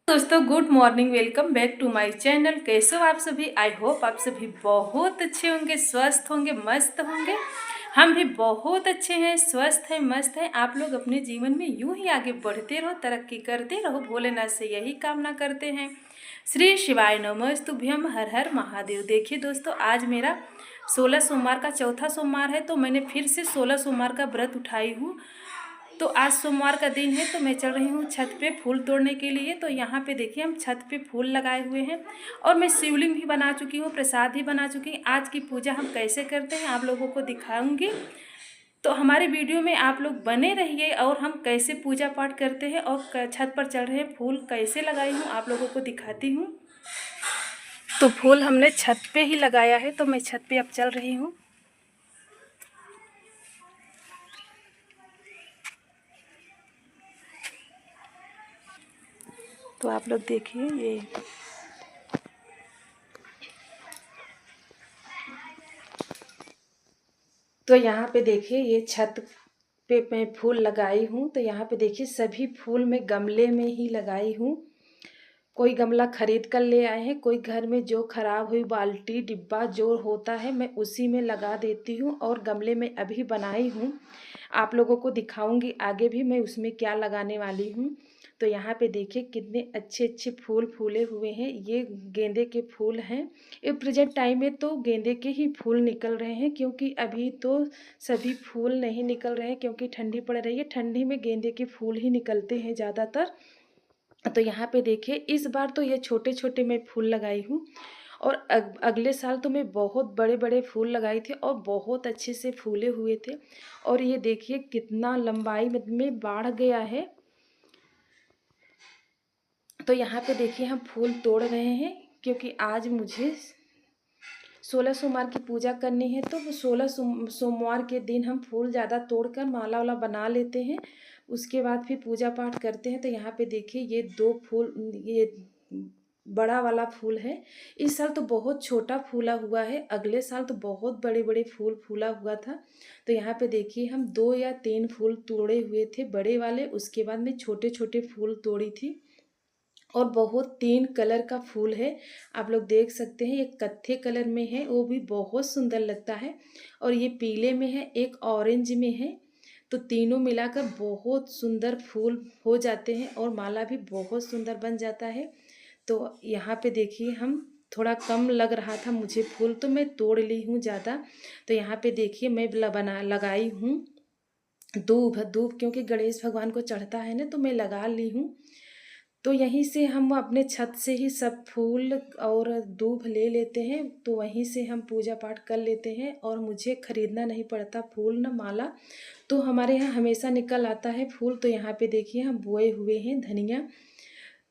दोस्तों good morning, welcome back to my channel. कैसे हो आप सभी? आई होप आप सभी बहुत अच्छे होंगे, स्वस्थ होंगे, मस्त होंगे। हम भी बहुत अच्छे हैं, स्वस्थ हैं, मस्त हैं। आप लोग अपने जीवन में यूं ही आगे बढ़ते रहो, तरक्की करते रहो, भोलेनाथ से यही कामना करते हैं। श्री शिवाय नमस्तुभ्यम, हर हर महादेव। देखिए दोस्तों, आज मेरा 16 सोमवार का चौथा सोमवार है, तो मैंने फिर से 16 सोमवार का व्रत उठाई हूँ। तो आज सोमवार का दिन है, तो मैं चल रही हूँ छत पे फूल तोड़ने के लिए। तो यहाँ पे देखिए, हम छत पे फूल लगाए हुए हैं और मैं शिवलिंग भी बना चुकी हूँ, प्रसाद भी बना चुकी हूँ। आज की पूजा हम कैसे करते हैं आप लोगों को दिखाऊंगी। तो हमारे वीडियो में आप लोग बने रहिए और हम कैसे पूजा पाठ करते हैं और छत पर चढ़ रहे फूल कैसे लगाई हूँ आप लोगों को दिखाती हूँ। तो फूल हमने छत पे ही लगाया है, तो मैं छत पे अब चल रही हूँ। तो आप लोग देखिए, ये तो यहाँ पे देखिए, ये छत पे मैं फूल लगाई हूँ। तो यहाँ पे देखिए, सभी फूल मैं गमले में ही लगाई हूँ। कोई गमला खरीद कर ले आए हैं, कोई घर में जो खराब हुई बाल्टी डिब्बा जो होता है मैं उसी में लगा देती हूँ। और गमले में अभी बनाई हूँ, आप लोगों को दिखाऊंगी आगे भी मैं उसमें क्या लगाने वाली हूँ। तो यहाँ पे देखिए कितने अच्छे अच्छे फूल फूले हुए हैं। ये गेंदे के फूल हैं। ये प्रेजेंट टाइम में तो गेंदे के ही फूल निकल रहे हैं, क्योंकि अभी तो सभी फूल नहीं निकल रहे हैं, क्योंकि ठंडी पड़ रही है। ठंडी में गेंदे के फूल ही निकलते हैं ज़्यादातर। तो यहाँ पे देखिए, इस बार तो ये छोटे छोटे मैं फूल लगाई हूँ। और अगले साल तो मैं बहुत बड़े बड़े फूल लगाई थी और बहुत अच्छे से फूले हुए थे। और ये देखिए कितना लंबाई में बढ़ गया है। तो यहाँ पे देखिए, हम फूल तोड़ रहे हैं, क्योंकि आज मुझे 16 सोमवार की पूजा करनी है। तो 16 सोमवार के दिन हम फूल ज़्यादा तोड़कर माला वाला बना लेते हैं, उसके बाद फिर पूजा पाठ करते हैं। तो यहाँ पे देखिए, ये दो फूल, ये बड़ा वाला फूल है। इस साल तो बहुत छोटा फूला हुआ है, अगले साल तो बहुत बड़े बड़े फूल फूला हुआ था। तो यहाँ पे देखिए, हम 2 या 3 फूल तोड़े हुए थे बड़े वाले, उसके बाद में छोटे छोटे फूल तोड़ी थी। और बहुत 3 कलर का फूल है, आप लोग देख सकते हैं। एक कत्थे कलर में है, वो भी बहुत सुंदर लगता है। और ये पीले में है, एक ऑरेंज में है। तो तीनों मिलाकर बहुत सुंदर फूल हो जाते हैं और माला भी बहुत सुंदर बन जाता है। तो यहाँ पे देखिए, हम थोड़ा कम लग रहा था मुझे फूल, तो मैं तोड़ ली हूँ ज़्यादा। तो यहाँ पे देखिए, मैं लगाई हूँ दूब दूब, क्योंकि गणेश भगवान को चढ़ता है ना, तो मैं लगा ली हूँ। तो यहीं से हम अपने छत से ही सब फूल और दूब ले लेते हैं, तो वहीं से हम पूजा पाठ कर लेते हैं और मुझे खरीदना नहीं पड़ता फूल न माला। तो हमारे यहाँ हमेशा निकल आता है फूल। तो यहाँ पे देखिए, हम बोए हुए हैं धनिया।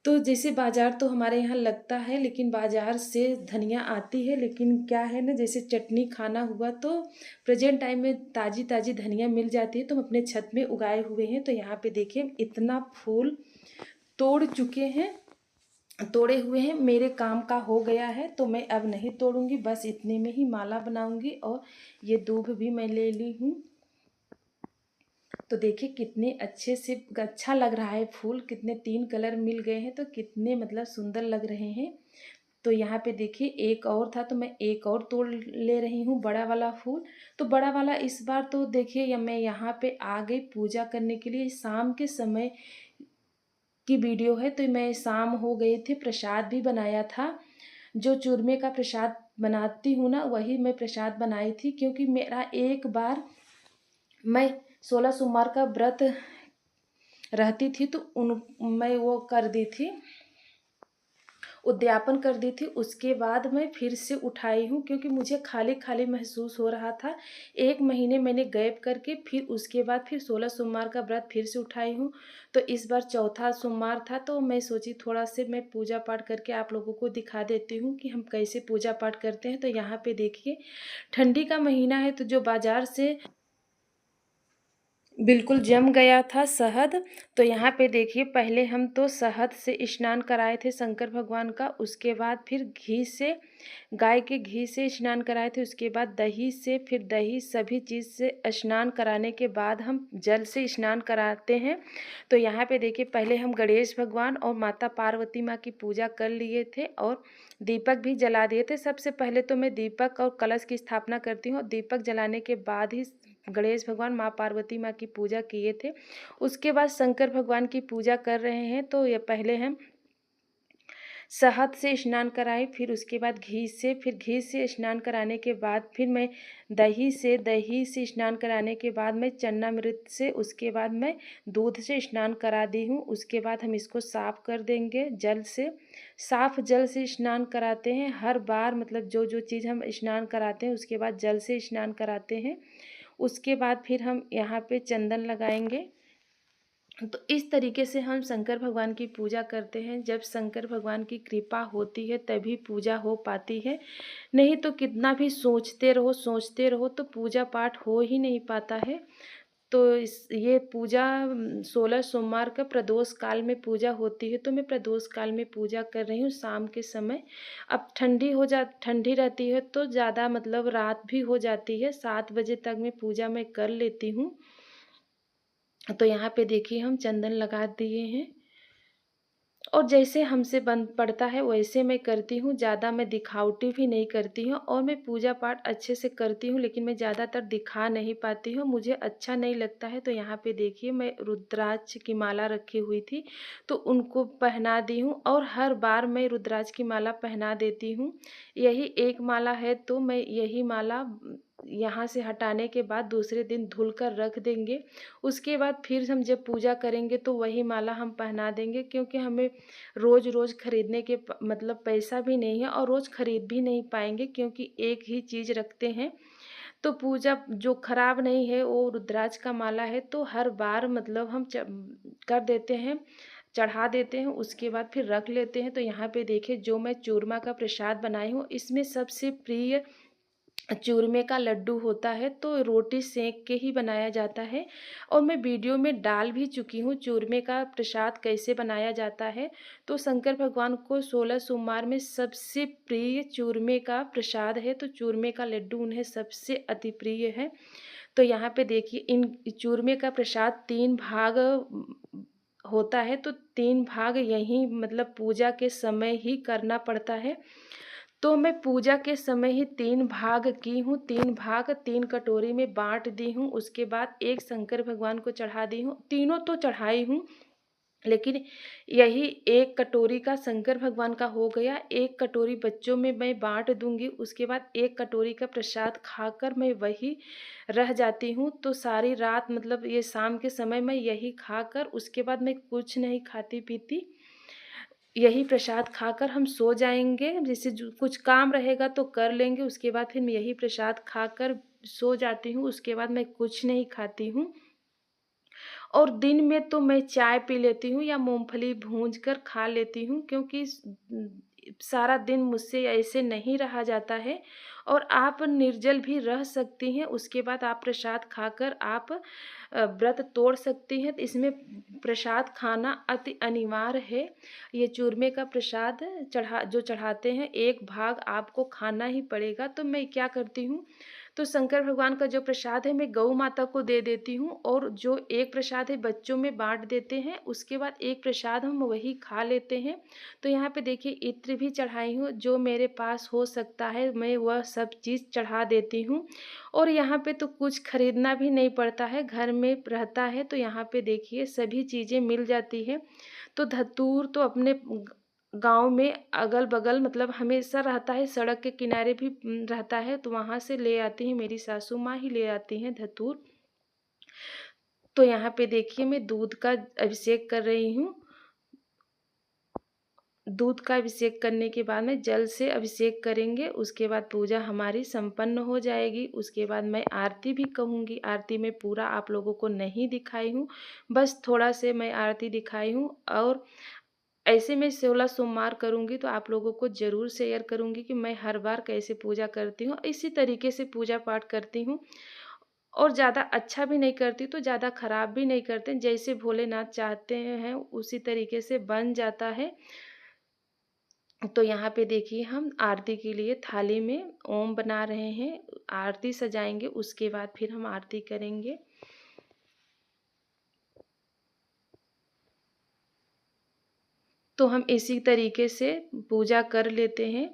तो जैसे बाजार तो हमारे यहाँ लगता है, लेकिन बाजार से धनिया आती है, लेकिन क्या है ना, जैसे चटनी खाना हुआ तो प्रेजेंट टाइम में ताज़ी ताज़ी धनिया मिल जाती है, तो हम अपने छत में उगाए हुए हैं। तो यहाँ पे देखिए, इतना फूल तोड़ चुके हैं, तोड़े हुए हैं, मेरे काम का हो गया है। तो मैं अब नहीं तोड़ूंगी, बस इतने में ही माला बनाऊंगी। और ये दूब भी मैं ले ली हूँ। तो देखिए कितने अच्छे से अच्छा लग रहा है फूल, कितने 3 कलर मिल गए हैं, तो कितने मतलब सुंदर लग रहे हैं। तो यहाँ पे देखिए, एक और था, तो मैं एक और तोड़ ले रही हूँ बड़ा वाला फूल। तो बड़ा वाला इस बार तो देखिए, या मैं यहाँ पे आ गई पूजा करने के लिए, शाम के समय की वीडियो है। तो मैं शाम हो गई थी, प्रसाद भी बनाया था। जो चूरमे का प्रसाद बनाती हूँ ना, वही मैं प्रसाद बनाई थी, क्योंकि मेरा एक बार मैं 16 सोमवार का व्रत रहती थी, तो मैं वो कर दी थी, उद्यापन कर दी थी। उसके बाद मैं फिर से उठाई हूँ, क्योंकि मुझे खाली खाली महसूस हो रहा था। 1 महीने मैंने गैप करके फिर उसके बाद फिर 16 सोमवार का व्रत फिर से उठाई हूँ। तो इस बार चौथा सोमवार था, तो मैं सोची थोड़ा से मैं पूजा पाठ करके आप लोगों को दिखा देती हूँ कि हम कैसे पूजा पाठ करते हैं। तो यहाँ पे देखिए, ठंडी का महीना है, तो जो बाज़ार से बिल्कुल जम गया था शहद। तो यहाँ पे देखिए पहले हम तो शहद से स्नान कराए थे शंकर भगवान का, उसके बाद फिर घी से, गाय के घी से स्नान कराए थे, उसके बाद दही से, फिर दही सभी चीज़ से स्नान कराने के बाद हम जल से स्नान कराते हैं। तो यहाँ पे देखिए पहले हम गणेश भगवान और माता पार्वती माँ की पूजा कर लिए थे और दीपक भी जला दिए थे। सबसे पहले तो मैं दीपक और कलश की स्थापना करती हूँ, दीपक जलाने के बाद ही गणेश भगवान माँ पार्वती माँ की पूजा किए थे। उसके बाद शंकर भगवान की पूजा कर रहे हैं। तो ये पहले हम शहद से स्नान कराए, फिर उसके बाद घी से, फिर घी से स्नान कराने के बाद फिर मैं दही से स्नान कराने के बाद मैं चन्नामृत से, उसके बाद मैं दूध से स्नान करा दी हूँ। उसके बाद हम इसको साफ़ कर देंगे जल से, साफ़ जल से स्नान कराते हैं हर बार, मतलब जो जो चीज़ हम स्नान कराते हैं उसके बाद जल से स्नान कराते हैं। उसके बाद फिर हम यहाँ पे चंदन लगाएंगे। तो इस तरीके से हम शंकर भगवान की पूजा करते हैं। जब शंकर भगवान की कृपा होती है तभी पूजा हो पाती है, नहीं तो कितना भी सोचते रहो तो पूजा पाठ हो ही नहीं पाता है। तो इस ये पूजा 16 सोमवार का प्रदोष काल में पूजा होती है, तो मैं प्रदोष काल में पूजा कर रही हूँ शाम के समय। अब ठंडी रहती है तो ज़्यादा मतलब रात भी हो जाती है, 7 बजे तक मैं पूजा कर लेती हूँ। तो यहाँ पे देखिए हम चंदन लगा दिए हैं और जैसे हमसे बन पड़ता है वैसे मैं करती हूँ, ज़्यादा मैं दिखावटी भी नहीं करती हूँ और मैं पूजा पाठ अच्छे से करती हूँ, लेकिन मैं ज़्यादातर दिखा नहीं पाती हूँ, मुझे अच्छा नहीं लगता है। तो यहाँ पे देखिए मैं रुद्राक्ष की माला रखी हुई थी तो उनको पहना दी हूँ और हर बार मैं रुद्राक्ष की माला पहना देती हूँ। यही एक माला है तो मैं यही माला यहाँ से हटाने के बाद दूसरे दिन धुल कर रख देंगे। उसके बाद फिर हम जब पूजा करेंगे तो वही माला हम पहना देंगे, क्योंकि हमें रोज़ रोज़ खरीदने के मतलब पैसा भी नहीं है और रोज़ खरीद भी नहीं पाएंगे, क्योंकि एक ही चीज़ रखते हैं। तो पूजा जो खराब नहीं है वो रुद्राक्ष का माला है, तो हर बार मतलब हम कर देते हैं, चढ़ा देते हैं, उसके बाद फिर रख लेते हैं। तो यहाँ पे देखिए जो मैं चूरमा का प्रसाद बनाई हूँ, इसमें सबसे प्रिय चूरमे का लड्डू होता है, तो रोटी सेंक के ही बनाया जाता है और मैं वीडियो में डाल भी चुकी हूँ चूरमे का प्रसाद कैसे बनाया जाता है। तो शंकर भगवान को 16 सोमवार में सबसे प्रिय चूरमे का प्रसाद है, तो चूरमे का लड्डू उन्हें सबसे अति प्रिय है। तो यहाँ पे देखिए इन चूरमे का प्रसाद 3 भाग होता है, तो 3 भाग यहीं मतलब पूजा के समय ही करना पड़ता है। तो मैं पूजा के समय ही 3 भाग की हूँ, 3 भाग 3 कटोरी में बाँट दी हूँ, उसके बाद एक शंकर भगवान को चढ़ा दी हूँ, तीनों तो चढ़ाई हूँ, लेकिन यही एक कटोरी का शंकर भगवान का हो गया, एक कटोरी बच्चों में मैं बाँट दूँगी, उसके बाद एक कटोरी का प्रसाद खाकर मैं वही रह जाती हूँ। तो सारी रात मतलब ये शाम के समय मैं यही खाकर उसके बाद मैं कुछ नहीं खाती-पीती, यही प्रसाद खाकर हम सो जाएँगे। जैसे जो कुछ काम रहेगा तो कर लेंगे, उसके बाद फिर मैं यही प्रसाद खाकर सो जाती हूँ, उसके बाद मैं कुछ नहीं खाती हूँ। और दिन में तो मैं चाय पी लेती हूँ या मूँगफली भूँज कर खा लेती हूँ, क्योंकि सारा दिन मुझसे ऐसे नहीं रहा जाता है और आप निर्जल भी रह सकती हैं। उसके बाद आप प्रसाद खाकर आप व्रत तोड़ सकती हैं। तो इसमें प्रसाद खाना अति अनिवार्य है। ये चूरमे का प्रसाद जो चढ़ाते हैं, एक भाग आपको खाना ही पड़ेगा। तो मैं क्या करती हूँ, तो शंकर भगवान का जो प्रसाद है मैं गौ माता को दे देती हूँ और जो एक प्रसाद है बच्चों में बाँट देते हैं, उसके बाद एक प्रसाद हम वही खा लेते हैं। तो यहाँ पे देखिए इत्र भी चढ़ाई हूँ, जो मेरे पास हो सकता है मैं वह सब चीज़ चढ़ा देती हूँ और यहाँ पे तो कुछ खरीदना भी नहीं पड़ता है, घर में रहता है। तो यहाँ पे देखिए सभी चीज़ें मिल जाती है। तो धतूर तो अपने गाँव में अगल-बगल मतलब हमेशा रहता है, सड़क के किनारे भी रहता है, तो वहाँ से ले आती हैं, मेरी सासू माँ ही ले आती हैं धतूर। तो यहाँ पे देखिए मैं दूध का अभिषेक कर रही हूँ। दूध का अभिषेक करने के बाद में जल से अभिषेक करेंगे, उसके बाद पूजा हमारी संपन्न हो जाएगी। उसके बाद मैं आरती भी कहूँगी, आरती में पूरा आप लोगों को नहीं दिखाई हूँ, बस थोड़ा से मैं आरती दिखाई हूँ। और ऐसे मैं 16 सोमवार करूँगी तो आप लोगों को ज़रूर शेयर करूँगी कि मैं हर बार कैसे पूजा करती हूँ, इसी तरीके से पूजा पाठ करती हूँ। और ज़्यादा अच्छा भी नहीं करती तो ज़्यादा ख़राब भी नहीं करते, जैसे भोलेनाथ चाहते हैं उसी तरीके से बन जाता है। तो यहाँ पे देखिए हम आरती के लिए थाली में ओम बना रहे हैं, आरती सजाएंगे, उसके बाद फिर हम आरती करेंगे। तो हम इसी तरीके से पूजा कर लेते हैं।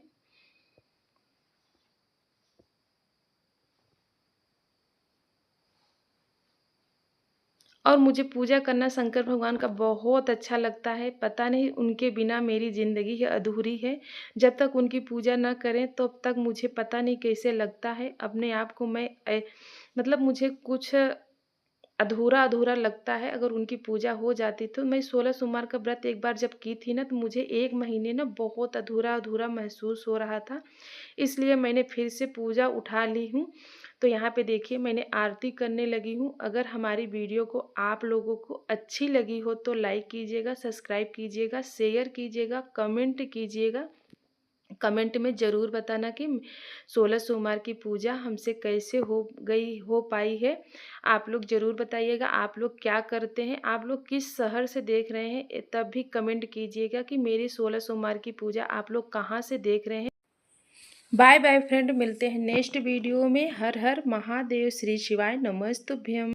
और मुझे पूजा करना शंकर भगवान का बहुत अच्छा लगता है। पता नहीं उनके बिना मेरी ज़िंदगी ही अधूरी है। जब तक उनकी पूजा ना करें तब तक मुझे पता नहीं कैसे लगता है। अपने आप को मैं मतलब मुझे कुछ अधूरा-अधूरा लगता है। अगर उनकी पूजा हो जाती तो मैं 16 सोमवार का व्रत एक बार जब की थी ना, तो मुझे 1 महीने ना बहुत अधूरा-अधूरा महसूस हो रहा था। इसलिए मैंने फिर से पूजा उठा ली हूँ। तो यहाँ पे देखिए मैंने आरती करने लगी हूँ। अगर हमारी वीडियो को आप लोगों को अच्छी लगी हो तो लाइक कीजिएगा, सब्सक्राइब कीजिएगा, शेयर कीजिएगा, कमेंट कीजिएगा। कमेंट में ज़रूर बताना कि 16 सोमवार की पूजा हमसे कैसे हो पाई है। आप लोग ज़रूर बताइएगा आप लोग क्या करते हैं, आप लोग किस शहर से देख रहे हैं, तब भी कमेंट कीजिएगा कि मेरी 16 सोमवार की पूजा आप लोग कहाँ से देख रहे हैं। बाय बाय फ्रेंड, मिलते हैं नेक्स्ट वीडियो में। हर हर महादेव, श्री शिवाय नमस्तुभ्यम।